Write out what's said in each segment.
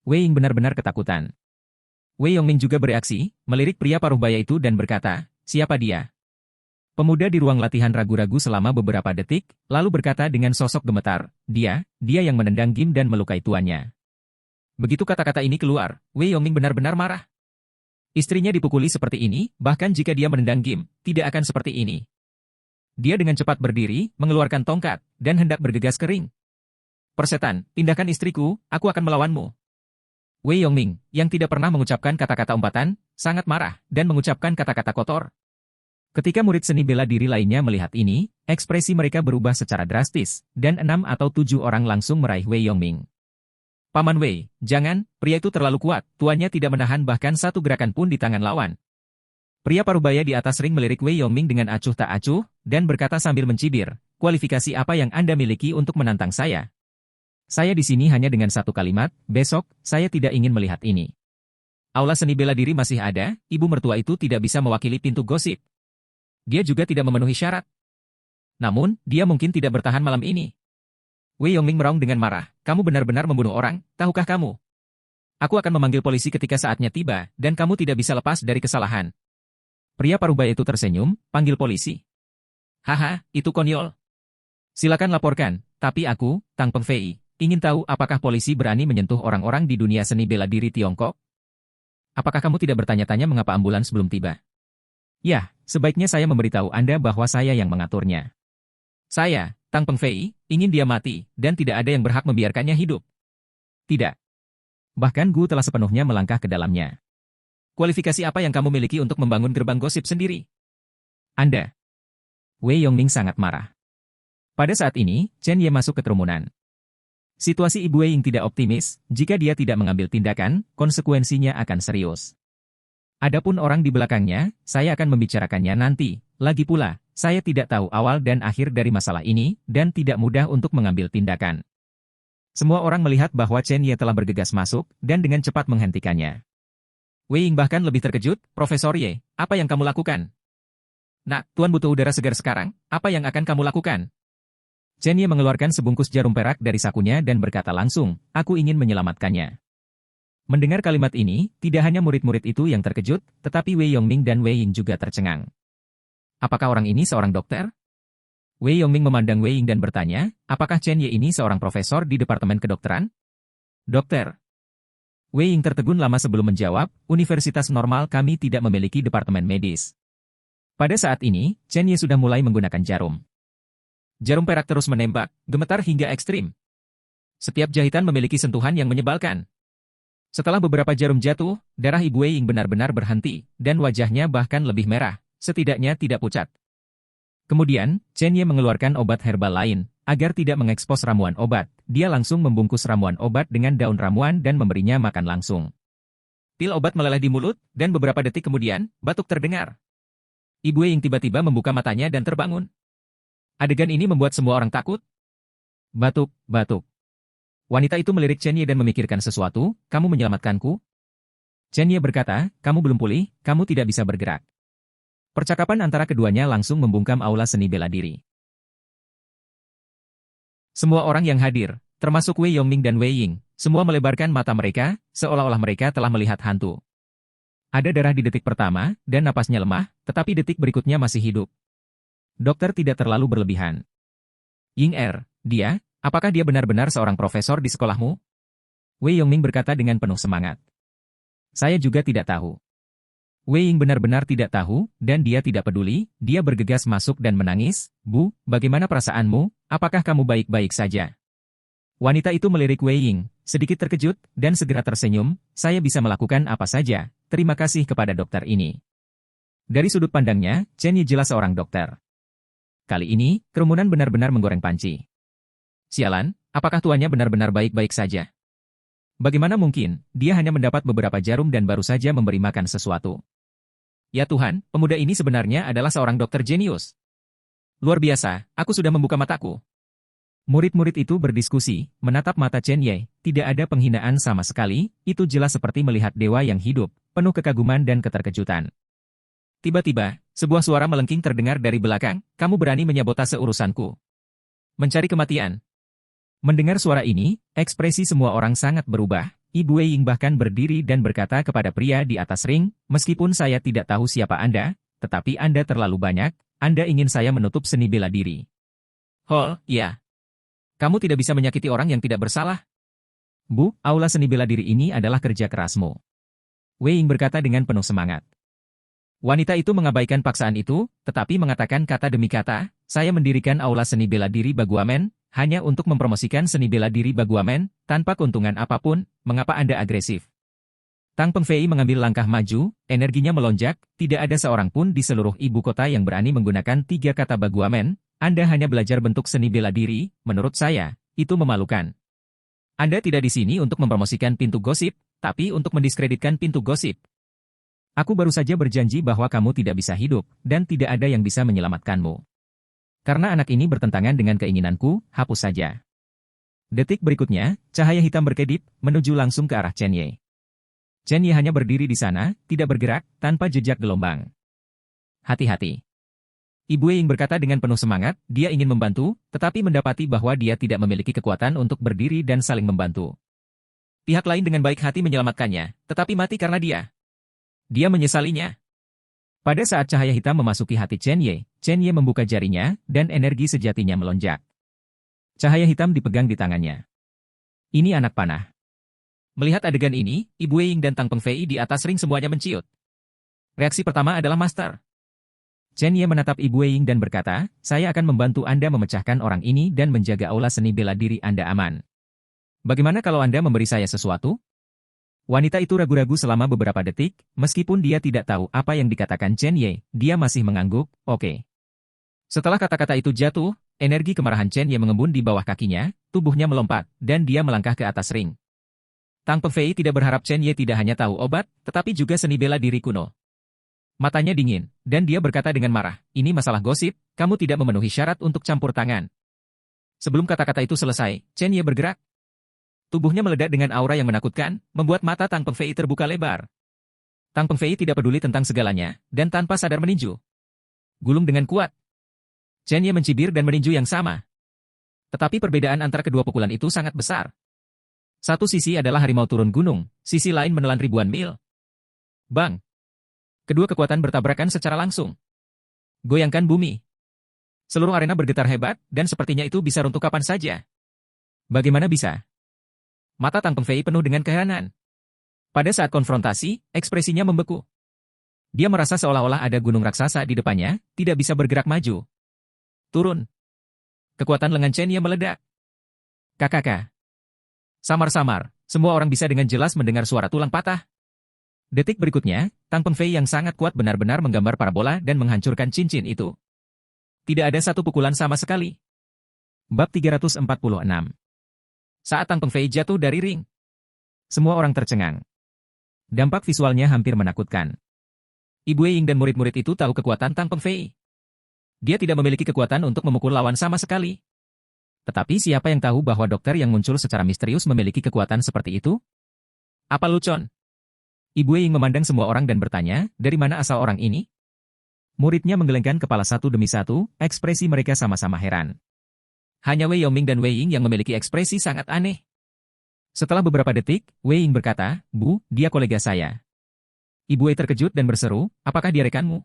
Wei Ying benar-benar ketakutan. Wei Yongming juga bereaksi, melirik pria paruh baya itu dan berkata, "Siapa dia?" Pemuda di ruang latihan ragu-ragu selama beberapa detik, lalu berkata dengan sosok gemetar, dia yang menendang Gim dan melukai tuannya." Begitu kata-kata ini keluar, Wei Yongming benar-benar marah. Istrinya dipukuli seperti ini, bahkan jika dia menendang Gim, tidak akan seperti ini. Dia dengan cepat berdiri, mengeluarkan tongkat, dan hendak bergegas kering. "Persetan, pindahkan istriku, aku akan melawanmu." Wei Yongming, yang tidak pernah mengucapkan kata-kata umpatan, sangat marah, dan mengucapkan kata-kata kotor. Ketika murid seni bela diri lainnya melihat ini, ekspresi mereka berubah secara drastis, dan 6 atau 7 orang langsung meraih Wei Yongming. "Paman Wei, jangan, pria itu terlalu kuat, tuannya tidak menahan bahkan satu gerakan pun di tangan lawan." Pria parubaya di atas ring melirik Wei Yongming dengan acuh tak acuh, dan berkata sambil mencibir, "Kualifikasi apa yang Anda miliki untuk menantang saya? Saya di sini hanya dengan satu kalimat, besok, saya tidak ingin melihat ini." Aula seni bela diri masih ada, ibu mertua itu tidak bisa mewakili pintu gosip. Dia juga tidak memenuhi syarat. Namun, dia mungkin tidak bertahan malam ini. Wei Yongming meraung dengan marah, "Kamu benar-benar membunuh orang, tahukah kamu? Aku akan memanggil polisi ketika saatnya tiba, dan kamu tidak bisa lepas dari kesalahan." Pria parubaya itu tersenyum, "Panggil polisi? Haha, itu konyol. Silakan laporkan, tapi aku, Tang Pengfei, ingin tahu apakah polisi berani menyentuh orang-orang di dunia seni bela diri Tiongkok? Apakah kamu tidak bertanya-tanya mengapa ambulans belum tiba?" "Ya, sebaiknya saya memberitahu Anda bahwa saya yang mengaturnya. Saya, Tang Pengfei, ingin dia mati, dan tidak ada yang berhak membiarkannya hidup. Tidak. Bahkan Gu telah sepenuhnya melangkah ke dalamnya. Kualifikasi apa yang kamu miliki untuk membangun gerbang gosip sendiri? Anda." Wei Yongming sangat marah. Pada saat ini, Chen Ye masuk ke kerumunan. Situasi Ibu Wei Ying tidak optimis, jika dia tidak mengambil tindakan, konsekuensinya akan serius. Adapun orang di belakangnya, saya akan membicarakannya nanti. Lagi pula, saya tidak tahu awal dan akhir dari masalah ini, dan tidak mudah untuk mengambil tindakan. Semua orang melihat bahwa Chen Ye telah bergegas masuk, dan dengan cepat menghentikannya. Wei Ying bahkan lebih terkejut, "Profesor Ye, apa yang kamu lakukan?" "Nak, Tuan butuh udara segar sekarang, apa yang akan kamu lakukan?" Chen Ye mengeluarkan sebungkus jarum perak dari sakunya dan berkata langsung, "Aku ingin menyelamatkannya." Mendengar kalimat ini, tidak hanya murid-murid itu yang terkejut, tetapi Wei Yongming dan Wei Ying juga tercengang. Apakah orang ini seorang dokter? Wei Yongming memandang Wei Ying dan bertanya, apakah Chen Ye ini seorang profesor di Departemen Kedokteran? Dokter. Wei Ying tertegun lama sebelum menjawab, "Universitas normal kami tidak memiliki departemen medis." Pada saat ini, Chen Ye sudah mulai menggunakan jarum. Jarum perak terus menembak, gemetar hingga ekstrim. Setiap jahitan memiliki sentuhan yang menyebalkan. Setelah beberapa jarum jatuh, darah Ibu Wei Ying benar-benar berhenti, dan wajahnya bahkan lebih merah, setidaknya tidak pucat. Kemudian, Chen Ye mengeluarkan obat herbal lain, agar tidak mengekspos ramuan obat. Dia langsung membungkus ramuan obat dengan daun ramuan dan memberinya makan langsung. Pil obat meleleh di mulut, dan beberapa detik kemudian, batuk terdengar. Ibu Wei Ying tiba-tiba membuka matanya dan terbangun. Adegan ini membuat semua orang takut. "Batuk, batuk." Wanita itu melirik Chen Ye dan memikirkan sesuatu, "Kamu menyelamatkanku?" Chen Ye berkata, "Kamu belum pulih, kamu tidak bisa bergerak." Percakapan antara keduanya langsung membungkam aula seni bela diri. Semua orang yang hadir, termasuk Wei Yongming dan Wei Ying, semua melebarkan mata mereka, seolah-olah mereka telah melihat hantu. Ada darah di detik pertama, dan napasnya lemah, tetapi detik berikutnya masih hidup. Dokter tidak terlalu berlebihan. "Ying dia, apakah dia benar-benar seorang profesor di sekolahmu?" Wei Yongming berkata dengan penuh semangat. "Saya juga tidak tahu." Wei Ying benar-benar tidak tahu, dan dia tidak peduli, dia bergegas masuk dan menangis, "Bu, bagaimana perasaanmu, apakah kamu baik-baik saja?" Wanita itu melirik Wei Ying, sedikit terkejut, dan segera tersenyum, "Saya bisa melakukan apa saja, terima kasih kepada dokter ini." Dari sudut pandangnya, Chen Ye jelas seorang dokter. Kali ini, kerumunan benar-benar menggoreng panci. Sialan, apakah tuannya benar-benar baik-baik saja? Bagaimana mungkin, dia hanya mendapat beberapa jarum dan baru saja memberi makan sesuatu? Ya Tuhan, pemuda ini sebenarnya adalah seorang dokter jenius. Luar biasa, aku sudah membuka mataku. Murid-murid itu berdiskusi, menatap mata Chen Ye, tidak ada penghinaan sama sekali, itu jelas seperti melihat dewa yang hidup, penuh kekaguman dan keterkejutan. Tiba-tiba, sebuah suara melengking terdengar dari belakang, "Kamu berani menyabotase urusanku. Mencari kematian." Mendengar suara ini, ekspresi semua orang sangat berubah. Ibu Wei Ying bahkan berdiri dan berkata kepada pria di atas ring, meskipun saya tidak tahu siapa Anda, tetapi Anda terlalu banyak, Anda ingin saya menutup seni bela diri. Oh, iya. Kamu tidak bisa menyakiti orang yang tidak bersalah. Bu, aula seni bela diri ini adalah kerja kerasmu. Wei Ying berkata dengan penuh semangat. Wanita itu mengabaikan paksaan itu, tetapi mengatakan kata demi kata, saya mendirikan aula seni bela diri Baguamen, hanya untuk mempromosikan seni bela diri Baguamen, tanpa keuntungan apapun, mengapa Anda agresif? Tang Pengfei mengambil langkah maju, energinya melonjak, tidak ada seorang pun di seluruh ibu kota yang berani menggunakan 3 kata Baguamen, Anda hanya belajar bentuk seni bela diri, menurut saya, itu memalukan. Anda tidak di sini untuk mempromosikan pintu gosip, tapi untuk mendiskreditkan pintu gosip. Aku baru saja berjanji bahwa kamu tidak bisa hidup, dan tidak ada yang bisa menyelamatkanmu. Karena anak ini bertentangan dengan keinginanku, hapus saja. Detik berikutnya, cahaya hitam berkedip, menuju langsung ke arah Chen Ye. Chen Ye hanya berdiri di sana, tidak bergerak, tanpa jejak gelombang. Hati-hati. Ibu Wei Ying berkata dengan penuh semangat, dia ingin membantu, tetapi mendapati bahwa dia tidak memiliki kekuatan untuk berdiri dan saling membantu. Pihak lain dengan baik hati menyelamatkannya, tetapi mati karena dia. Dia menyesalinya. Pada saat cahaya hitam memasuki hati Chen Ye membuka jarinya, dan energi sejatinya melonjak. Cahaya hitam dipegang di tangannya. Ini anak panah. Melihat adegan ini, Ibu Wei Ying dan Tang Pengfei di atas ring semuanya menciut. Reaksi pertama adalah Master. Chen Ye menatap Ibu Wei Ying dan berkata, saya akan membantu Anda memecahkan orang ini dan menjaga aula seni bela diri Anda aman. Bagaimana kalau Anda memberi saya sesuatu? Wanita itu ragu-ragu selama beberapa detik, meskipun dia tidak tahu apa yang dikatakan Chen Ye, dia masih mengangguk, oke. Setelah kata-kata itu jatuh, energi kemarahan Chen Ye mengembun di bawah kakinya, tubuhnya melompat, dan dia melangkah ke atas ring. Tang Pengfei tidak berharap Chen Ye tidak hanya tahu obat, tetapi juga seni bela diri kuno. Matanya dingin, dan dia berkata dengan marah, ini masalah gosip, kamu tidak memenuhi syarat untuk campur tangan. Sebelum kata-kata itu selesai, Chen Ye bergerak. Tubuhnya meledak dengan aura yang menakutkan, membuat mata Tang Pengfei terbuka lebar. Tang Pengfei tidak peduli tentang segalanya, dan tanpa sadar meninju. Gulung dengan kuat. Chen Ye mencibir dan meninju yang sama. Tetapi perbedaan antara kedua pukulan itu sangat besar. Satu sisi adalah harimau turun gunung, sisi lain menelan ribuan mil. Bang! Kedua kekuatan bertabrakan secara langsung. Goyangkan bumi. Seluruh arena bergetar hebat, dan sepertinya itu bisa runtuh kapan saja. Bagaimana bisa? Mata Tang Pengfei penuh dengan keheranan. Pada saat konfrontasi, ekspresinya membeku. Dia merasa seolah-olah ada gunung raksasa di depannya, tidak bisa bergerak maju. Turun. Kekuatan lengan Chen Ye meledak. Kakak. Samar-samar, semua orang bisa dengan jelas mendengar suara tulang patah. Detik berikutnya, Tang Pengfei yang sangat kuat benar-benar menggambar parabola dan menghancurkan cincin itu. Tidak ada satu pukulan sama sekali. Bab 346. Saat Tang Pengfei jatuh dari ring, semua orang tercengang. Dampak visualnya hampir menakutkan. Ibu Wei Ying dan murid-murid itu tahu kekuatan Tang Pengfei. Dia tidak memiliki kekuatan untuk memukul lawan sama sekali. Tetapi siapa yang tahu bahwa dokter yang muncul secara misterius memiliki kekuatan seperti itu? Apa Lucon? Ibu Wei Ying memandang semua orang dan bertanya, dari mana asal orang ini? Muridnya menggelengkan kepala satu demi satu, ekspresi mereka sama-sama heran. Hanya Wei Yongming dan Wei Ying yang memiliki ekspresi sangat aneh. Setelah beberapa detik, Wei Ying berkata, Bu, dia kolega saya. Ibu Wei terkejut dan berseru, apakah dia rekanmu?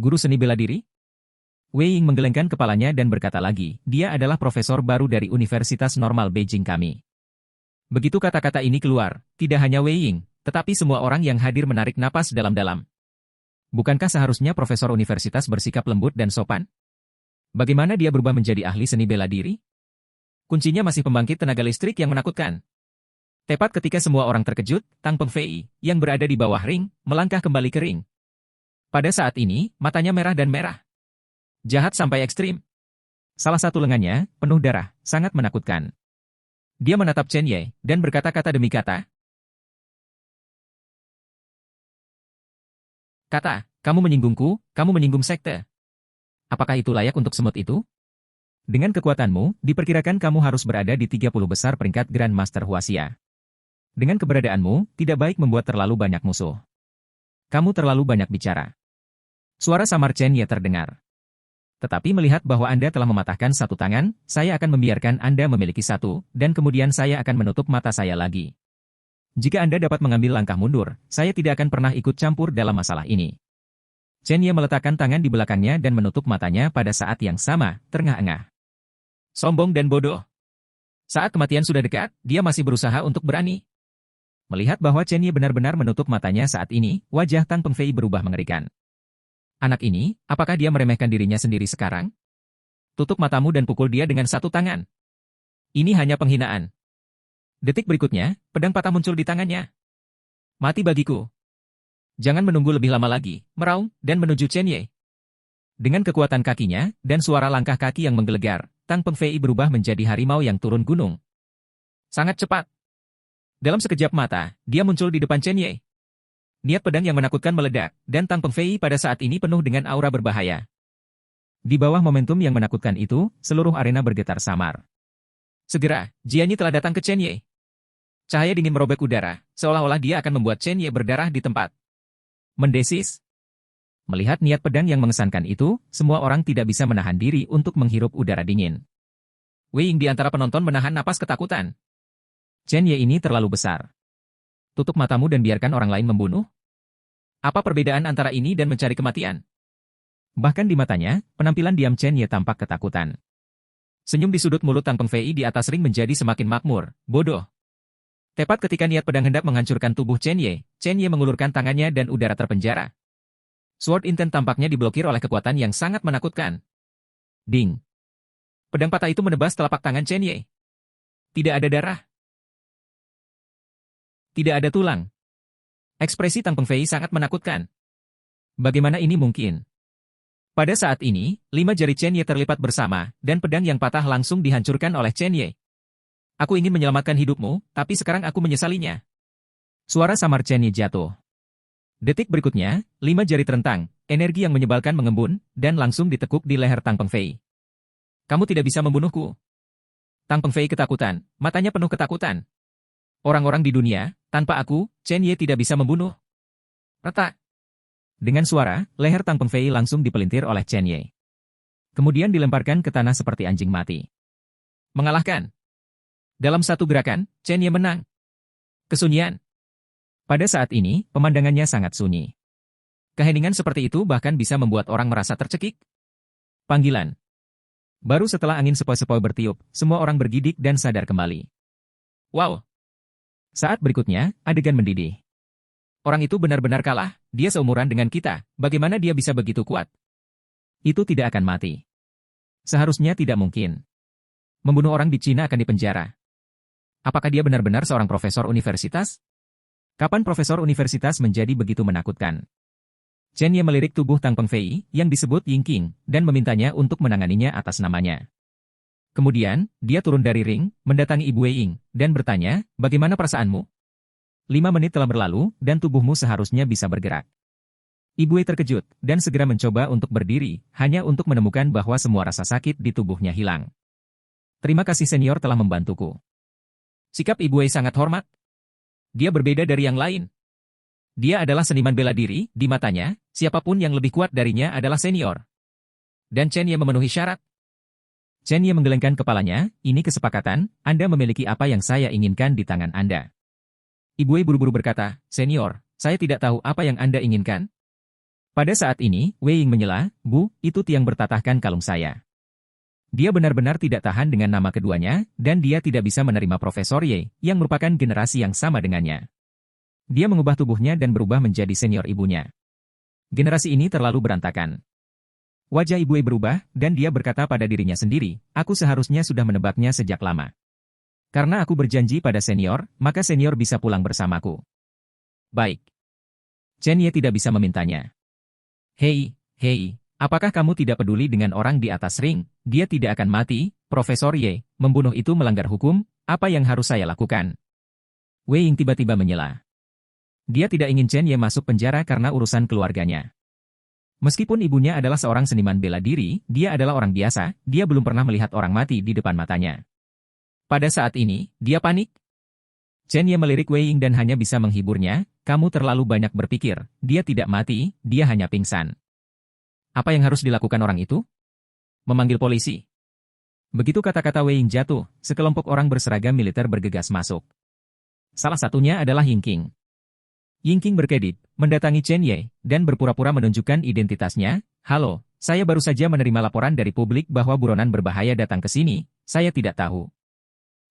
Guru seni bela diri? Wei Ying menggelengkan kepalanya dan berkata lagi, dia adalah profesor baru dari Universitas Normal Beijing kami. Begitu kata-kata ini keluar, tidak hanya Wei Ying, tetapi semua orang yang hadir menarik napas dalam-dalam. Bukankah seharusnya profesor universitas bersikap lembut dan sopan? Bagaimana dia berubah menjadi ahli seni bela diri? Kuncinya masih pembangkit tenaga listrik yang menakutkan. Tepat ketika semua orang terkejut, Tang Pengfei, yang berada di bawah ring, melangkah kembali ke ring. Pada saat ini, matanya merah dan merah. Jahat sampai ekstrim. Salah satu lengannya, penuh darah, sangat menakutkan. Dia menatap Chen Ye, dan berkata-kata demi kata. Kata, kamu menyinggungku, kamu menyinggung sekte. Apakah itu layak untuk semut itu? Dengan kekuatanmu, diperkirakan kamu harus berada di 30 besar peringkat Grand Master Huaxia. Dengan keberadaanmu, tidak baik membuat terlalu banyak musuh. Kamu terlalu banyak bicara. Suara samar Chen Ye terdengar. Tetapi melihat bahwa Anda telah mematahkan satu tangan, saya akan membiarkan Anda memiliki satu, dan kemudian saya akan menutup mata saya lagi. Jika Anda dapat mengambil langkah mundur, saya tidak akan pernah ikut campur dalam masalah ini. Chen Ye meletakkan tangan di belakangnya dan menutup matanya pada saat yang sama, terengah-engah. Sombong dan bodoh. Saat kematian sudah dekat, dia masih berusaha untuk berani. Melihat bahwa Chen Ye benar-benar menutup matanya saat ini, wajah Tang Pengfei berubah mengerikan. Anak ini, apakah dia meremehkan dirinya sendiri sekarang? Tutup matamu dan pukul dia dengan satu tangan. Ini hanya penghinaan. Detik berikutnya, pedang patah muncul di tangannya. Mati bagiku. Jangan menunggu lebih lama lagi, meraung, dan menuju Chen Ye. Dengan kekuatan kakinya, dan suara langkah kaki yang menggelegar, Tang Pengfei berubah menjadi harimau yang turun gunung. Sangat cepat. Dalam sekejap mata, dia muncul di depan Chen Ye. Niat pedang yang menakutkan meledak, dan Tang Pengfei pada saat ini penuh dengan aura berbahaya. Di bawah momentum yang menakutkan itu, seluruh arena bergetar samar. Segera, Jianyi telah datang ke Chen Ye. Cahaya dingin merobek udara, seolah-olah dia akan membuat Chen Ye berdarah di tempat. Mendesis. Melihat niat pedang yang mengesankan itu, semua orang tidak bisa menahan diri untuk menghirup udara dingin. Wei Ying di antara penonton menahan napas ketakutan. Chen Ye ini terlalu besar. Tutup matamu dan biarkan orang lain membunuh? Apa perbedaan antara ini dan mencari kematian? Bahkan di matanya, penampilan diam Chen Ye tampak ketakutan. Senyum di sudut mulut Tang Pengfei di atas ring menjadi semakin makmur, bodoh. Tepat ketika niat pedang hendak menghancurkan tubuh Chen Ye mengulurkan tangannya dan udara terpenjara. Sword Intent tampaknya diblokir oleh kekuatan yang sangat menakutkan. Ding. Pedang patah itu menebas telapak tangan Chen Ye. Tidak ada darah. Tidak ada tulang. Ekspresi Tang Pengfei sangat menakutkan. Bagaimana ini mungkin? Pada saat ini, 5 jari Chen Ye terlipat bersama, dan pedang yang patah langsung dihancurkan oleh Chen Ye. Aku ingin menyelamatkan hidupmu, tapi sekarang aku menyesalinya. Suara samar Chen Ye jatuh. Detik berikutnya, 5 jari terentang, energi yang menyebalkan mengembun, dan langsung ditekuk di leher Tang Pengfei. Kamu tidak bisa membunuhku. Tang Pengfei ketakutan, matanya penuh ketakutan. Orang-orang di dunia, tanpa aku, Chen Ye tidak bisa membunuh. Retak. Dengan suara, leher Tang Pengfei langsung dipelintir oleh Chen Ye. Kemudian dilemparkan ke tanah seperti anjing mati. Mengalahkan. Dalam satu gerakan, Chen Ye menang. Kesunyian. Pada saat ini, pemandangannya sangat sunyi. Keheningan seperti itu bahkan bisa membuat orang merasa tercekik. Panggilan. Baru setelah angin sepoi-sepoi bertiup, semua orang bergidik dan sadar kembali. Wow! Saat berikutnya, adegan mendidih. Orang itu benar-benar kalah, dia seumuran dengan kita, bagaimana dia bisa begitu kuat? Itu tidak akan mati. Seharusnya tidak mungkin. Membunuh orang di Cina akan dipenjara. Apakah dia benar-benar seorang profesor universitas? Kapan profesor universitas menjadi begitu menakutkan? Chen Ye melirik tubuh Tang Pengfei, yang disebut Ying Qing, dan memintanya untuk menanganinya atas namanya. Kemudian, dia turun dari ring, mendatangi Ibu Wei Ying, dan bertanya, bagaimana perasaanmu? 5 menit telah berlalu, dan tubuhmu seharusnya bisa bergerak. Ibu Wei terkejut, dan segera mencoba untuk berdiri, hanya untuk menemukan bahwa semua rasa sakit di tubuhnya hilang. Terima kasih senior telah membantuku. Sikap Ibu Wei sangat hormat. Dia berbeda dari yang lain. Dia adalah seniman bela diri, di matanya, siapapun yang lebih kuat darinya adalah senior. Dan Chen Ye memenuhi syarat. Chen Ye menggelengkan kepalanya, ini kesepakatan, Anda memiliki apa yang saya inginkan di tangan Anda. Ibu Wei buru-buru berkata, senior, saya tidak tahu apa yang Anda inginkan. Pada saat ini, Wei Ying menyela, Bu, itu tiang bertatahkan kalung saya. Dia benar-benar tidak tahan dengan nama keduanya, dan dia tidak bisa menerima Profesor Ye, yang merupakan generasi yang sama dengannya. Dia mengubah tubuhnya dan berubah menjadi senior ibunya. Generasi ini terlalu berantakan. Wajah Ibu Wei berubah, dan dia berkata pada dirinya sendiri, aku seharusnya sudah menebaknya sejak lama. Karena aku berjanji pada senior, maka senior bisa pulang bersamaku. Baik. Chen Ye tidak bisa memintanya. Hei, apakah kamu tidak peduli dengan orang di atas ring? Dia tidak akan mati, Profesor Ye, membunuh itu melanggar hukum, apa yang harus saya lakukan? Wei Ying tiba-tiba menyela. Dia tidak ingin Chen Ye masuk penjara karena urusan keluarganya. Meskipun ibunya adalah seorang seniman bela diri, dia adalah orang biasa, dia belum pernah melihat orang mati di depan matanya. Pada saat ini, dia panik. Chen Ye melirik Wei Ying dan hanya bisa menghiburnya, kamu terlalu banyak berpikir, dia tidak mati, dia hanya pingsan. Apa yang harus dilakukan orang itu? memanggil polisi. Begitu kata-kata Wei Ying jatuh, sekelompok orang berseragam militer bergegas masuk. Salah satunya adalah Yingqing. Yingqing berkedip, mendatangi Chen Ye, dan berpura-pura menunjukkan identitasnya. Halo, saya baru saja menerima laporan dari publik bahwa buronan berbahaya datang ke sini, saya tidak tahu.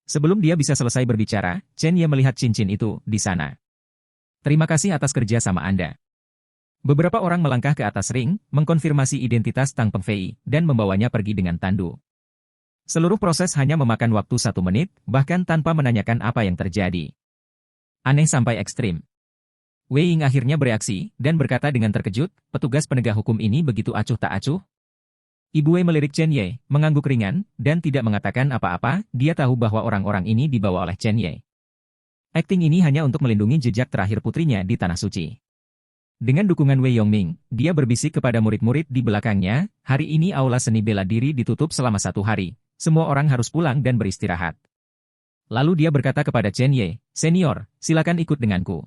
Sebelum dia bisa selesai berbicara, Chen Ye melihat cincin itu di sana. Terima kasih atas kerja sama Anda. Beberapa orang melangkah ke atas ring, mengkonfirmasi identitas Tang Pengfei, dan membawanya pergi dengan tandu. Seluruh proses hanya memakan waktu 1 menit, bahkan tanpa menanyakan apa yang terjadi. Aneh sampai ekstrim. Wei Ying akhirnya bereaksi, dan berkata dengan terkejut, petugas penegak hukum ini begitu acuh tak acuh? Ibu Wei melirik Chen Ye, mengangguk ringan, dan tidak mengatakan apa-apa, dia tahu bahwa orang-orang ini dibawa oleh Chen Ye. Akting ini hanya untuk melindungi jejak terakhir putrinya di Tanah Suci. Dengan dukungan Wei Yongming, dia berbisik kepada murid-murid di belakangnya, hari ini aula seni bela diri ditutup selama 1 hari, semua orang harus pulang dan beristirahat. Lalu dia berkata kepada Chen Ye, senior, silakan ikut denganku.